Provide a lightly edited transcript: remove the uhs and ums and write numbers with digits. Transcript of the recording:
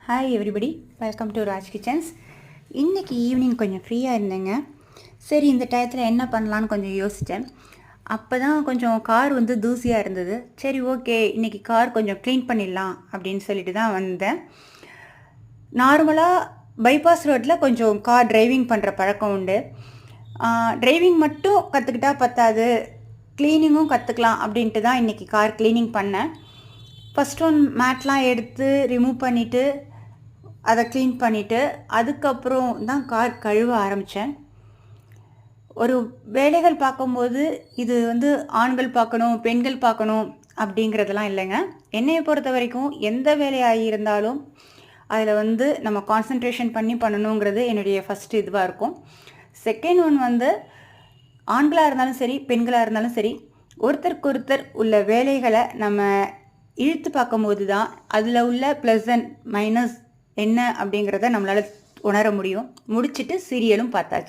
Hi everybody, welcome to Raj kitchens. இன்றைக்கி evening கொஞ்சம் ஃப்ரீயாக இருந்தேங்க. சரி, இந்த டயத்தில் என்ன பண்ணலான்னு கொஞ்சம் யோசித்தேன். அப்போ தான் கொஞ்சம் கார் தூசியாக இருந்தது. சரி, ஓகே, இன்றைக்கி கார் கொஞ்சம் க்ளீன் பண்ணிடலாம் அப்படின்னு சொல்லிட்டு தான் வந்தேன். நார்மலாக பைபாஸ் ரோட்டில் கொஞ்சம் கார் டிரைவிங் பண்ணுற பழக்கம் உண்டு. டிரைவிங் மட்டும் கற்றுக்கிட்டா பத்தாது, க்ளீனிங்கும் கற்றுக்கலாம் அப்படின்ட்டு தான் இன்றைக்கி கார் க்ளீனிங் பண்ணேன். ஃபஸ்ட் ஒன் மேட்லாம் எடுத்து ரிமூவ் பண்ணிவிட்டு அதை க்ளீன் பண்ணிவிட்டு அதுக்கப்புறம் தான் கார் கழுவ ஆரம்பித்தேன். ஒரு வேலைகள் பார்க்கும்போது இது ஆண்கள் பார்க்கணும், பெண்கள் பார்க்கணும் அப்படிங்கிறதெல்லாம் இல்லைங்க. என்னையை பொறுத்த வரைக்கும் எந்த வேலையாக இருந்தாலும் அதில் நம்ம கான்சன்ட்ரேஷன் பண்ணி பண்ணணுங்கிறது என்னுடைய ஃபஸ்ட்டு இதுவாக இருக்கும். செகண்ட் ஒன் ஆண்களாக இருந்தாலும் சரி, பெண்களாக இருந்தாலும் சரி, ஒருத்தருக்கு ஒருத்தர் உள்ள வேலைகளை நம்ம இழுத்து பார்க்கும்போது தான் அதில் உள்ள ப்ளஸ் அண்ட் மைனஸ் என்ன அப்படிங்கிறத நம்மளால் உணர முடியும். முடிச்சுட்டு சீரியலும் பார்த்தாச்சு.